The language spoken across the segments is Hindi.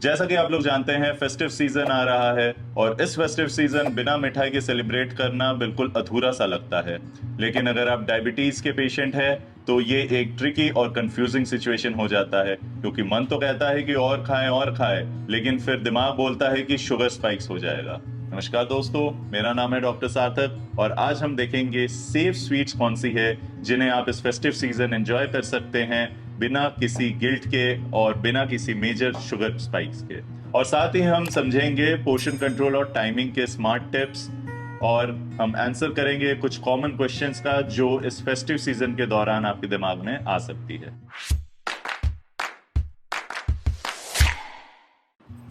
जैसा कि आप लोग जानते हैं फेस्टिव सीजन आ रहा है और इस फेस्टिव सीजन बिना मिठाई के सेलिब्रेट करना बिल्कुल अधूरा सा लगता है। लेकिन अगर आप डायबिटीज के पेशेंट हैं तो ये एक ट्रिकी और कंफ्यूजिंग सिचुएशन हो जाता है, क्योंकि मन तो कहता है कि और खाएं, लेकिन फिर दिमाग बोलता है कि शुगर स्पाइक्स हो जाएगा। नमस्कार दोस्तों, मेरा नाम है डॉक्टर सार्थक और आज हम देखेंगे सेफ स्वीट्स कौन सी है जिन्हें आप इस फेस्टिव सीजन एंजॉय कर सकते हैं बिना किसी गिल्ट के और बिना किसी मेजर शुगर स्पाइक्स के। और साथ ही हम समझेंगे पोर्शन कंट्रोल और टाइमिंग के स्मार्ट टिप्स, और हम आंसर करेंगे कुछ कॉमन क्वेश्चंस का जो इस फेस्टिव सीजन के दौरान आपके दिमाग में आ सकती है।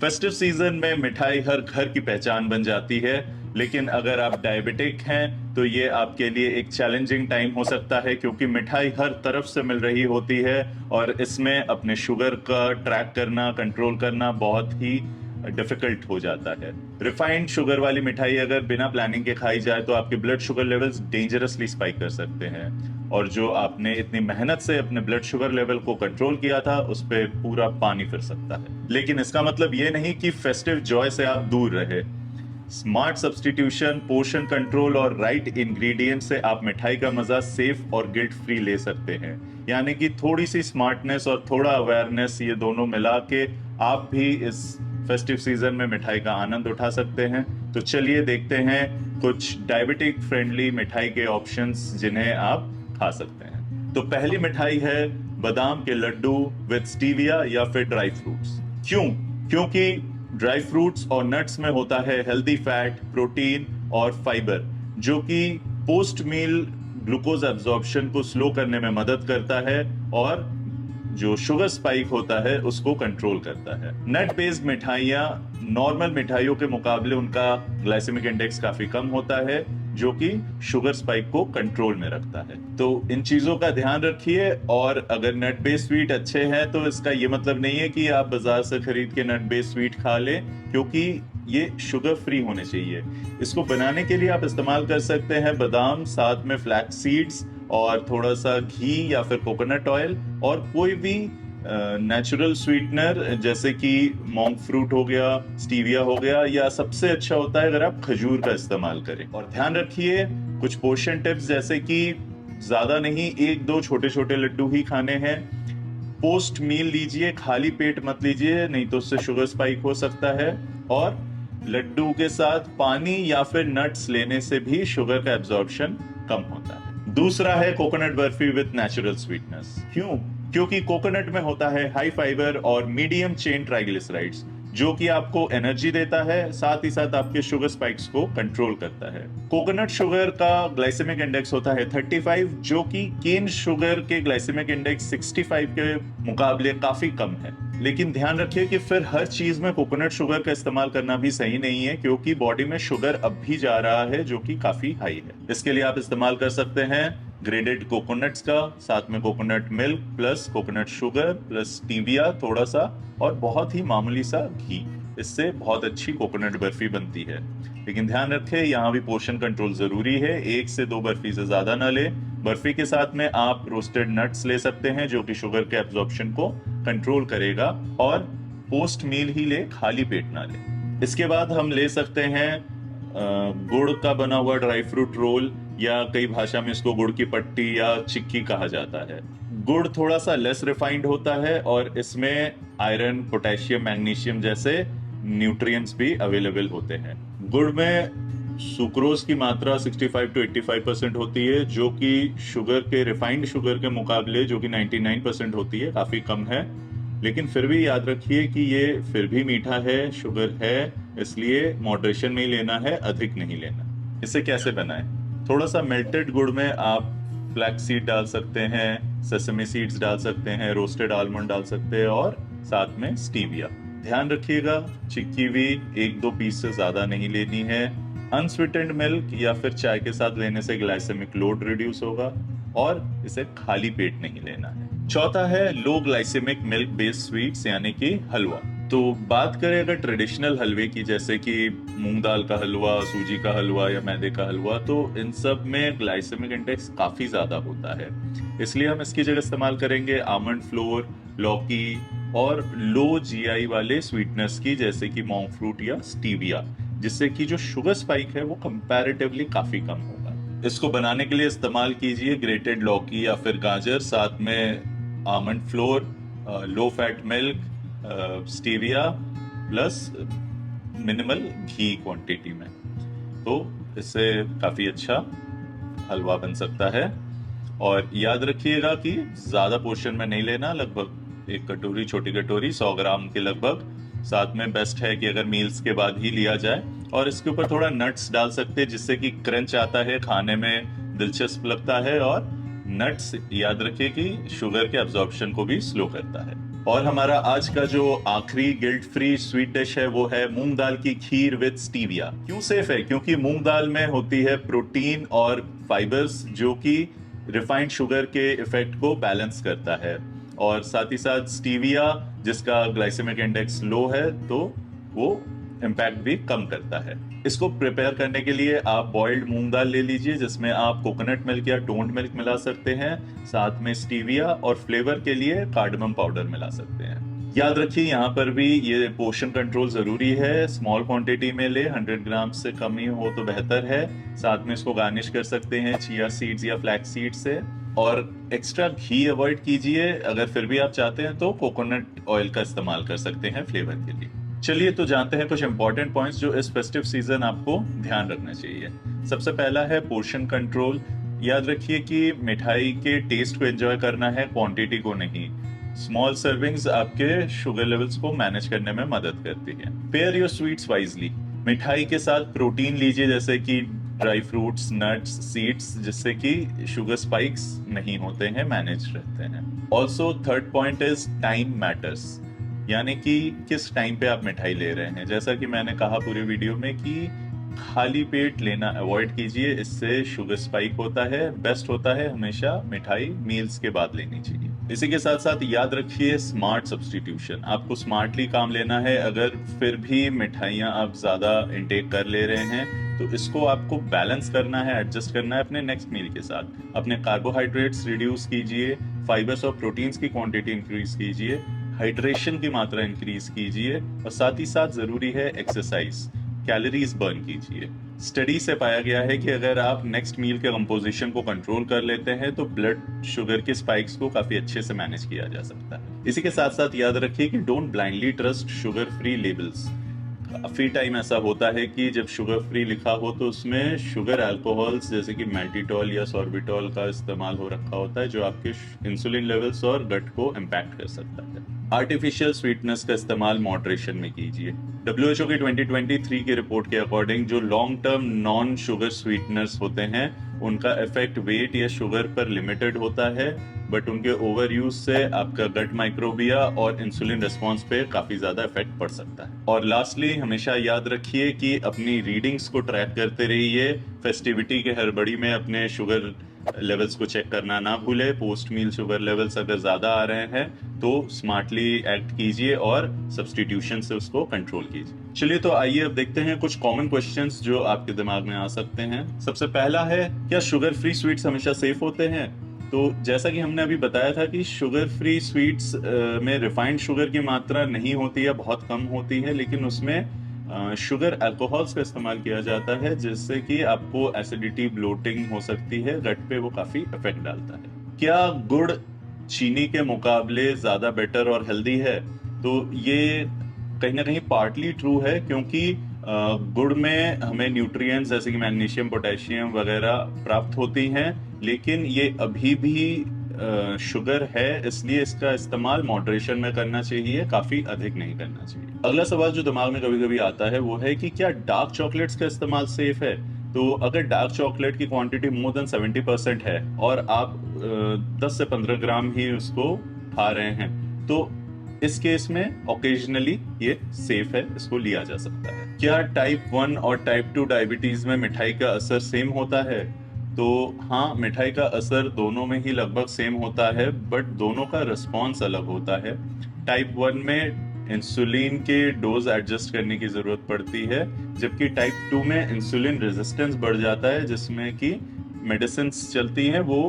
फेस्टिव सीजन में मिठाई हर घर की पहचान बन जाती है, लेकिन अगर आप डायबिटिक हैं तो ये आपके लिए एक चैलेंजिंग टाइम हो सकता है, क्योंकि मिठाई हर तरफ से मिल रही होती है और इसमें अपने शुगर का ट्रैक करना, कंट्रोल करना बहुत ही डिफिकल्ट हो जाता है। रिफाइंड शुगर वाली मिठाई अगर बिना प्लानिंग के खाई जाए तो आपके blood sugar levels dangerously spike कर सकते हैं, और जो आपने इतनी मेहनत से अपने ब्लड शुगर लेवल को कंट्रोल किया था उस पर पूरा पानी फिर सकता है। लेकिन इसका मतलब ये नहीं कि फेस्टिव जॉय से आप दूर रहे। स्मार्ट सब्स्टिट्यूशन, पोर्शन कंट्रोल और राइट इंग्रेडिएंट से आप मिठाई का मजा सेफ और गिल्ट फ्री ले सकते हैं। यानी कि थोड़ी सी स्मार्टनेस और थोड़ा अवेयरनेस, ये दोनों मिला के आप भी इस फेस्टिव सीजन में मिठाई का आनंद उठा सकते हैं। तो चलिए देखते हैं कुछ डायबिटिक फ्रेंडली मिठाई के ऑप्शंस जिन्हें आप खा सकते हैं। तो पहली मिठाई है बादाम के लड्डू विद स्टीविया या फिर ड्राई फ्रूट्स। क्योंकि ड्राई फ्रूट्स और नट्स में होता है हेल्दी फैट, प्रोटीन और फाइबर, जो कि पोस्ट मील ग्लूकोज एब्जॉर्प्शन को स्लो करने में मदद करता है और जो शुगर स्पाइक होता है उसको कंट्रोल करता है। नट बेस्ड मिठाइयाँ नॉर्मल मिठाइयों के मुकाबले उनका ग्लाइसेमिक इंडेक्स काफी कम होता है, जो कि शुगर स्पाइक को कंट्रोल में रखता है। तो इन चीजों का ध्यान रखिए। और अगर नट बेस्ड स्वीट अच्छे हैं तो इसका ये मतलब नहीं है कि आप बाजार से खरीद के नट बेस्ड स्वीट खा लें, क्योंकि ये शुगर फ्री होने चाहिए। इसको बनाने के लिए आप इस्तेमाल कर सकते हैं बादाम, साथ में फ्लैक्स सीड्स और थोड़ा सा घी या फिर कोकोनट ऑयल, और कोई भी नेचुरल स्वीटनर जैसे कि मोंक फ्रूट हो गया, स्टीविया हो गया, या सबसे अच्छा होता है अगर आप खजूर का इस्तेमाल करें। और ध्यान रखिए कुछ पोर्शन टिप्स, जैसे कि ज्यादा नहीं, 1-2 छोटे छोटे लड्डू ही खाने हैं। पोस्ट मील लीजिए, खाली पेट मत लीजिए, नहीं तो उससे शुगर स्पाइक हो सकता है। और लड्डू के साथ पानी या फिर नट्स लेने से भी शुगर का एब्जॉर्प्शन कम होता है। दूसरा है coconut barfi with natural sweetness. क्योंकि कोकोनट में होता है हाई फाइबर और मीडियम चेन ट्राइग्लिसराइड्स, जो कि आपको एनर्जी देता है, साथ ही साथ आपके शुगर स्पाइक्स को कंट्रोल करता है। कोकोनट शुगर का ग्लाइसेमिक इंडेक्स होता है 35, जो कि केन शुगर के ग्लाइसेमिक इंडेक्स 65 के मुकाबले काफी कम है। लेकिन ध्यान रखिए कि फिर हर चीज में कोकोनट शुगर का इस्तेमाल करना भी सही नहीं है, क्योंकि बॉडी में शुगर अब भी जा रहा है जो कि काफी हाई है। इसके लिए आप इस्तेमाल कर सकते हैं ग्रेडेड कोकोनट्स का, साथ में coconut milk plus coconut sugar plus stevia थोड़ा सा, और बहुत ही मामूली सा घी। इससे बहुत अच्छी कोकोनट बर्फी बनती है। लेकिन ध्यान रखें यहाँ भी पोर्शन कंट्रोल जरूरी है, 1 से 2 बर्फी से ज्यादा ना ले। बर्फी के साथ में आप रोस्टेड नट्स ले सकते हैं, जो कि शुगर के एब्जॉर्प्शन को कंट्रोल करेगा, और पोस्ट मील ही ले, खाली पेट ना ले। इसके बाद हम ले सकते हैं गुड़ का बना हुआ ड्राई फ्रूट रोल, या कई भाषा में इसको गुड़ की पट्टी या चिक्की कहा जाता है। गुड़ थोड़ा सा लेस रिफाइंड होता है और इसमें आयरन, पोटेशियम, मैग्नीशियम जैसे न्यूट्रिएंट्स भी अवेलेबल होते हैं। गुड़ में सुक्रोज की मात्रा 65 to 85% होती है, जो कि शुगर के, रिफाइंड शुगर के मुकाबले, जो कि 99% होती है, काफी कम है। लेकिन फिर भी याद रखिए कि ये फिर भी मीठा है, शुगर है, इसलिए मॉडरेशन में ही लेना है, अधिक नहीं लेना। इसे कैसे बनाएं? थोड़ा सा मेल्टेड गुड़ में आप फ्लैक्स सीड डाल सकते हैं, सेसमी सीड्स डाल सकते हैं, रोस्टेड आलमंड डाल सकते हैं, और साथ में स्टीविया। ध्यान रखिएगा चिक्की भी 1-2 पीस से ज्यादा नहीं लेनी है। अनस्वीटेंड मिल्क या फिर चाय के साथ लेने से ग्लाइसेमिक लोड रिड्यूस होगा, और इसे खाली पेट नहीं लेना है। चौथा है लो ग्लाइसेमिक मिल्क बेस्ड स्वीट्स, यानी कि हलवा। तो बात करें अगर ट्रेडिशनल हलवे की, जैसे कि मूंग दाल का हलवा, सूजी का हलवा या मैदे का हलवा, तो इन सब में ग्लाइसेमिक इंडेक्स काफी ज्यादा होता है। इसलिए हम इसकी जगह इस्तेमाल करेंगे आमंड फ्लोर, लौकी, और लो जीआई वाले स्वीटनर्स की, जैसे कि मॉन्क फ्रूट या स्टीविया, जिससे कि जो शुगर स्पाइक है वो कंपैरेटिवली काफी कम होगा। इसको बनाने के लिए इस्तेमाल कीजिए ग्रेटेड लौकी या फिर गाजर, साथ में almond flour, low fat milk, stevia plus minimal घी क्वांटिटी में। तो इससे काफी अच्छा हलवा बन सकता है। और याद रखिएगा कि ज्यादा पोर्शन में नहीं लेना, लगभग एक कटोरी, छोटी कटोरी 100 ग्राम के लगभग। साथ में बेस्ट है कि अगर मील्स के बाद ही लिया जाए, और इसके ऊपर थोड़ा नट्स डाल सकते हैं जिससे कि क्रंच आता है, खाने में दिलचस्प लगता है। और नट्स याद रखिए कि शुगर के एब्जॉर्प्शन को भी स्लो करता है। और हमारा आज का जो आखिरी गिल्ट फ्री स्वीट डिश है वो है मूंग दाल की खीर विद स्टीविया। क्यों सेफ है? क्योंकि मूंग दाल में होती है प्रोटीन और फाइबर्स, जो कि रिफाइंड शुगर के इफेक्ट को बैलेंस करता है। और साथ ही साथ स्टीविया, जिसका ग्लाइसेमिक इंडेक्स लो है, तो वो इम्पैक्ट भी कम करता है। इसको प्रिपेयर करने के लिए आप बॉइल्ड मूंग दाल ले लीजिए, जिसमें आप कोकोनट मिल्क या टोन्ड मिल्क मिला सकते हैं, साथ में स्टीविया, और फ्लेवर के लिए कार्डमम पाउडर मिला सकते हैं। याद रखिए यहाँ पर भी ये पोर्शन कंट्रोल जरूरी है। स्मॉल क्वांटिटी में ले, 100 ग्राम से कम ही हो तो बेहतर है। साथ में इसको गार्निश कर सकते हैं चिया सीड्स या फ्लैक्स सीड्स से। और एक्स्ट्रा घी अवॉइड कीजिए, अगर फिर भी आप चाहते हैं तो कोकोनट ऑयल का इस्तेमाल कर सकते हैं फ्लेवर के लिए। चलिए तो जानते हैं कुछ इंपॉर्टेंट पॉइंट्स जो इस फेस्टिव सीजन आपको ध्यान रखना चाहिए। सबसे पहला है पोर्शन कंट्रोल। याद रखिए कि मिठाई के टेस्ट को एंजॉय करना है, क्वांटिटी को नहीं। स्मॉल सर्विंग्स आपके शुगर लेवल्स को मैनेज करने में मदद करती है। Pair your sweets wisely. मिठाई के साथ प्रोटीन लीजिए, जैसे कि ड्राई फ्रूट्स, नट्स, सीड्स, जिससे कि शुगर स्पाइक्स नहीं होते हैं, मैनेज रहते हैं। Also third point is time matters, यानी कि किस टाइम पे आप मिठाई ले रहे हैं। जैसा कि मैंने कहा पूरी वीडियो में कि खाली पेट लेना अवॉइड कीजिए, इससे शुगर स्पाइक होता है। बेस्ट होता है हमेशा मिठाई मील्स के बाद लेनी चाहिए। इसी के साथ साथ याद रखिए स्मार्ट सब्स्टिट्यूशन। आपको स्मार्टली काम लेना है। अगर फिर भी मिठाइयाँ आप ज्यादा इंटेक कर ले रहे हैं तो इसको आपको बैलेंस करना है, एडजस्ट करना है अपने नेक्स्ट मील के साथ। अपने कार्बोहाइड्रेट्स रिड्यूस कीजिए, फाइबर्स और प्रोटीन्स की क्वांटिटी इंक्रीज कीजिए, हाइड्रेशन की मात्रा इंक्रीज कीजिए, और साथ ही साथ जरूरी है एक्सरसाइज, कैलोरीज बर्न कीजिए। स्टडी से पाया गया है कि अगर आप नेक्स्ट मील के कंपोजिशन को कंट्रोल कर लेते हैं तो ब्लड शुगर के स्पाइक्स को काफी अच्छे से मैनेज किया जा सकता है। इसी के साथ साथ याद रखिए कि don't blindly trust sugar free labels. काफी टाइम ऐसा होता है कि जब शुगर फ्री लिखा हो तो उसमें शुगर अल्कोहल्स जैसे कि मैल्टिटॉल या सॉर्बिटॉल का इस्तेमाल हो रखा होता है, जो आपके इंसुलिन लेवल्स और गट को इम्पैक्ट कर सकता है। आर्टिफिशियल स्वीटनेस का इस्तेमाल मॉडरेशन में कीजिए। WHO की 2023 की रिपोर्ट के अकॉर्डिंग जो long term non sugar sweeteners होते हैं उनका इफेक्ट वेट या शुगर पर लिमिटेड होता है, बट उनके ओवर यूज से आपका गट माइक्रोबिया और इंसुलिन रिस्पॉन्स पे काफी ज्यादा इफेक्ट पड़ सकता है। और लास्टली हमेशा याद रखिए कि अपनी रीडिंग्स को ट्रैक करते रहिए। फेस्टिविटी के हड़बड़ी में अपने शुगर लेवल्स को चेक करना ना भूले। पोस्ट मील शुगर लेवल्स अगर ज्यादा आ रहे हैं तो स्मार्टली एक्ट कीजिए और सब्स्टिट्यूशन से उसको कंट्रोल कीजिए। चलिए तो आइए अब देखते हैं कुछ कॉमन क्वेश्चंस जो आपके दिमाग में आ सकते हैं। सबसे पहला है, क्या शुगर फ्री स्वीट्स हमेशा सेफ होते हैं? तो जैसा कि हमने अभी बताया था कि शुगर फ्री स्वीट्स में रिफाइंड शुगर की मात्रा नहीं होती है, बहुत कम होती है, लेकिन उसमें शुगर अल्कोहल्स का इस्तेमाल किया जाता है, जिससे कि आपको एसिडिटी, ब्लोटिंग हो सकती है, गट पे वो काफी इफेक्ट डालता है। क्या गुड़ चीनी के मुकाबले ज्यादा बेटर और हेल्दी है? तो ये कहीं ना कहीं पार्टली ट्रू है, क्योंकि गुड़ में हमें न्यूट्रिएंट्स जैसे कि मैग्नीशियम, पोटेशियम वगैरह प्राप्त होती हैं, लेकिन ये अभी भी शुगर है, इसलिए इसका इस्तेमाल मॉडरेशन में करना चाहिए, काफी अधिक नहीं करना चाहिए। अगला सवाल जो दिमाग में कभी कभी आता है वो है कि क्या डार्क चॉकलेट्स का इस्तेमाल सेफ है? तो अगर डार्क चॉकलेट की क्वांटिटी मोर देन 70% है और आप 10 से 15 ग्राम ही उसको खा रहे हैं, तो इस केस में ओकेजनली ये सेफ है, इसको लिया जा सकता है। क्या टाइप 1 और टाइप 2 डायबिटीज में मिठाई का असर सेम होता है? तो हाँ, मिठाई का असर दोनों में ही लगभग सेम होता है, बट दोनों का रिस्पॉन्स अलग होता है। टाइप 1 में इंसुलिन के डोज एडजस्ट करने की जरूरत पड़ती है, जबकि टाइप 2 में इंसुलिन रेजिस्टेंस बढ़ जाता है, जिसमें कि मेडिसिन चलती हैं वो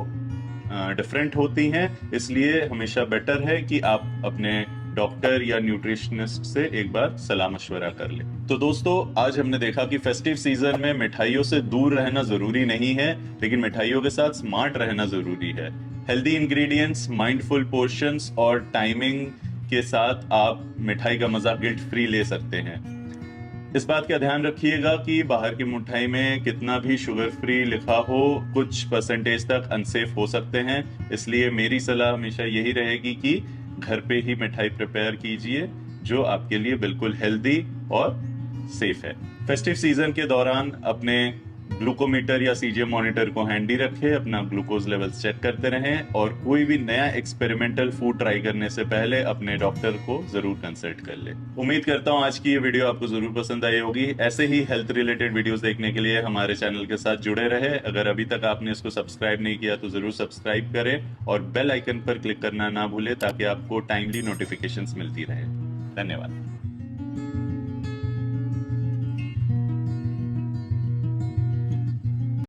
डिफरेंट होती हैं। इसलिए हमेशा बेटर है कि आप अपने डॉक्टर या न्यूट्रिशनिस्ट से एक बार सलाह मशवरा कर ले। तो दोस्तों, आज हमने देखा कि फेस्टिव सीजन में मिठाइयों से दूर रहना जरूरी नहीं है, लेकिन मिठाइयों के साथ स्मार्ट रहना जरूरी है। हेल्दी इंग्रेडिएंट्स, माइंडफुल पोर्शंस और टाइमिंग के साथ आप मिठाई का मजा गिल्ट फ्री ले सकते हैं। इस बात का ध्यान रखिएगा कि बाहर की मिठाई में कितना भी शुगर फ्री लिखा हो, कुछ परसेंटेज तक अनसेफ हो सकते हैं। इसलिए मेरी सलाह हमेशा यही रहेगी कि घर पे ही मिठाई प्रिपेयर कीजिए, जो आपके लिए बिल्कुल हेल्दी और सेफ है। फेस्टिव सीजन के दौरान अपने ग्लूकोमीटर या सीजीएम मॉनिटर को हैंडी रखें, अपना ग्लूकोज लेवल्स चेक करते रहें और कोई भी नया एक्सपेरिमेंटल फूड ट्राई करने से पहले अपने डॉक्टर को जरूर कंसल्ट कर ले। उम्मीद करता हूं आज की ये वीडियो आपको जरूर पसंद आई होगी। ऐसे ही हेल्थ रिलेटेड वीडियोस देखने के लिए हमारे चैनल के साथ जुड़े रहे। अगर अभी तक आपने इसको सब्सक्राइब नहीं किया तो जरूर सब्सक्राइब करें और बेल आइकन पर क्लिक करना ना भूलें, ताकि आपको टाइमली नोटिफिकेशंस मिलती रहे। धन्यवाद।